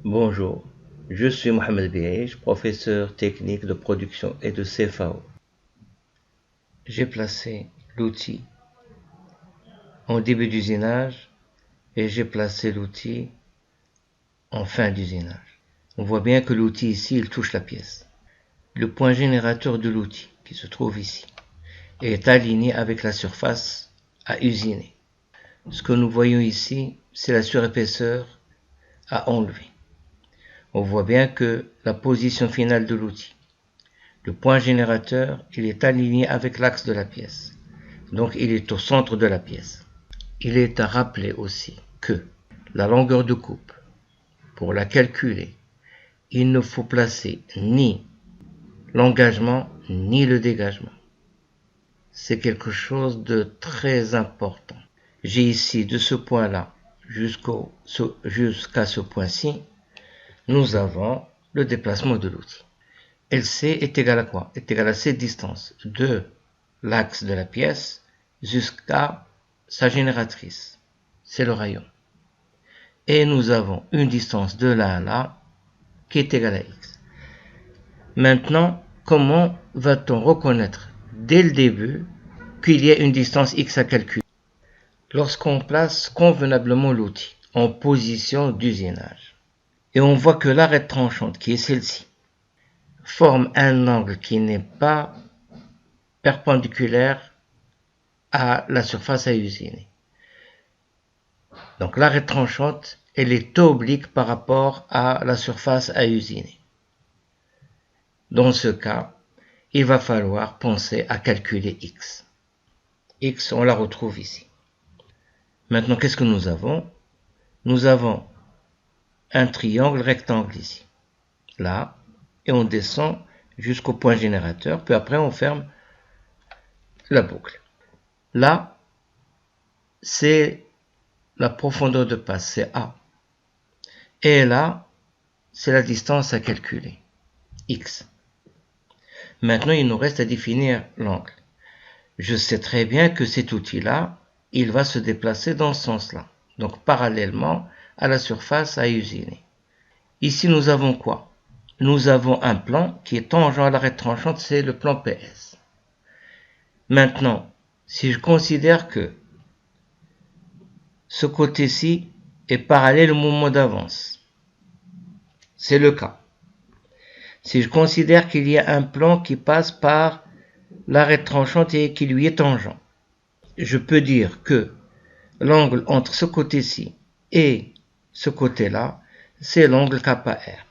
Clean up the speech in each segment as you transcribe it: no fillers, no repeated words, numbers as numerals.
Bonjour, je suis Mohamed Biaïch, professeur technique de production et de CFAO. J'ai placé l'outil en début d'usinage et j'ai placé l'outil en fin d'usinage. On voit bien que l'outil ici, il touche la pièce. Le point générateur de l'outil, qui se trouve ici, est aligné avec la surface à usiner. Ce que nous voyons ici, c'est la surépaisseur à enlever. On voit bien que la position finale de l'outil, le point générateur, il est aligné avec l'axe de la pièce. Donc il est au centre de la pièce. Il est à rappeler aussi que la longueur de coupe, pour la calculer, il ne faut placer ni l'engagement ni le dégagement. C'est quelque chose de très important. J'ai ici de ce point-là jusqu'à ce point-ci, nous avons le déplacement de l'outil. LC est égal à quoi? Est égal à cette distance de l'axe de la pièce jusqu'à sa génératrice. C'est le rayon. Et nous avons une distance de là à là qui est égale à x. Maintenant, comment va-t-on reconnaître dès le début qu'il y a une distance x à calculer? Lorsqu'on place convenablement l'outil en position d'usinage. Et on voit que l'arête tranchante, qui est celle-ci, forme un angle qui n'est pas perpendiculaire à la surface à usiner. Donc l'arête tranchante, elle est oblique par rapport à la surface à usiner. Dans ce cas, il va falloir penser à calculer x. X, on la retrouve ici. Maintenant, qu'est-ce que nous avons? Nous avons un triangle rectangle ici, là, et on descend jusqu'au point générateur, puis après on ferme la boucle. Là, c'est la profondeur de passe, c'est A. Et là, c'est la distance à calculer, x. Maintenant, il nous reste à définir l'angle. Je sais très bien que cet outil-là, il va se déplacer dans ce sens-là, donc parallèlement à la surface à usiner. Ici, nous avons quoi? Nous avons un plan qui est tangent à l'arête tranchante, c'est le plan PS. Maintenant, si je considère que ce côté-ci est parallèle au mouvement d'avance, c'est le cas. Si je considère qu'il y a un plan qui passe par l'arête tranchante et qui lui est tangent, je peux dire que l'angle entre ce côté-ci et ce côté-là, c'est l'angle KR.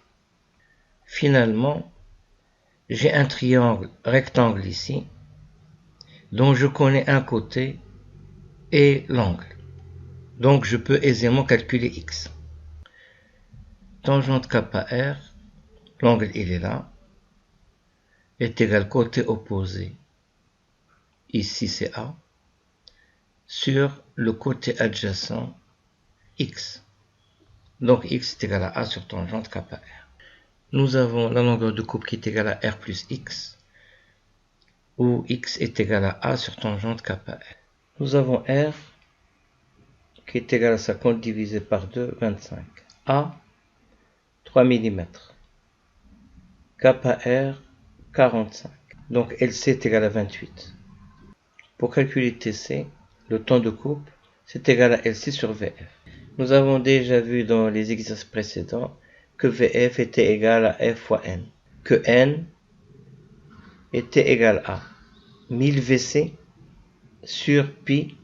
Finalement, j'ai un triangle rectangle ici, dont je connais un côté et l'angle. Donc je peux aisément calculer x. Tangente KR, l'angle il est là, est égal côté opposé, ici c'est A, sur le côté adjacent x. Donc x est égal à A sur tangente KR. Nous avons la longueur de coupe qui est égale à R plus x, où x est égal à A sur tangente KR. Nous avons R qui est égal à 50 divisé par 2, 25. A, 3 mm. KR, 45. Donc LC est égal à 28. Pour calculer TC, le temps de coupe, c'est égal à LC sur VF. Nous avons déjà vu dans les exercices précédents que VF était égal à F fois N, que N était égal à 1000 VC sur pi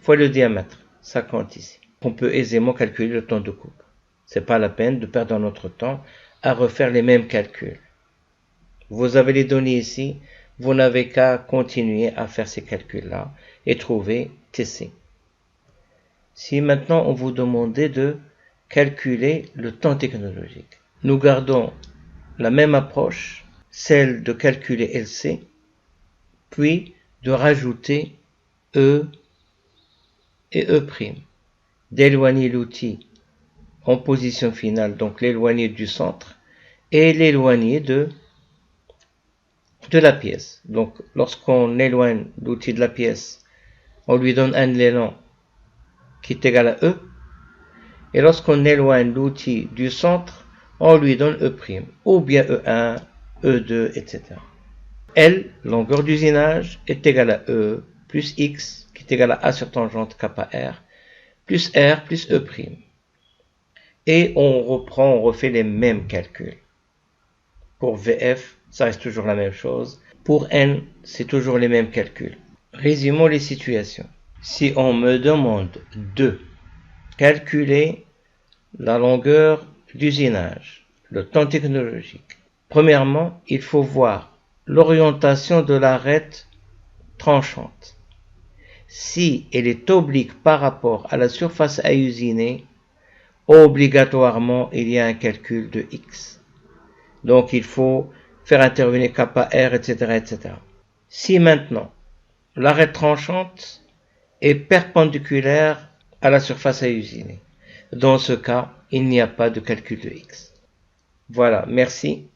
fois le diamètre, 50 ici. On peut aisément calculer le temps de coupe. C'est pas la peine de perdre notre temps à refaire les mêmes calculs. Vous avez les données ici, vous n'avez qu'à continuer à faire ces calculs-là et trouver TC. Si maintenant on vous demandait de calculer le temps technologique, nous gardons la même approche, celle de calculer LC, puis de rajouter E et E', d'éloigner l'outil en position finale, donc l'éloigner du centre, et l'éloigner de la pièce. Donc lorsqu'on éloigne l'outil de la pièce, on lui donne un élan qui est égal à E, et lorsqu'on éloigne l'outil du centre, on lui donne E', ou bien E1, E2, etc. L, longueur d'usinage, est égale à E plus X, qui est égal à A sur tangente kappa R, plus R plus E'. Et on refait les mêmes calculs. Pour VF, ça reste toujours la même chose. Pour N, c'est toujours les mêmes calculs. Résumons les situations. Si on me demande de calculer la longueur d'usinage, le temps technologique, premièrement, il faut voir l'orientation de l'arête tranchante. Si elle est oblique par rapport à la surface à usiner, obligatoirement il y a un calcul de X. Donc il faut faire intervenir kappa R, etc., etc. Si maintenant l'arête tranchante est perpendiculaire à la surface à usiner, dans ce cas, il n'y a pas de calcul de X. Voilà, merci.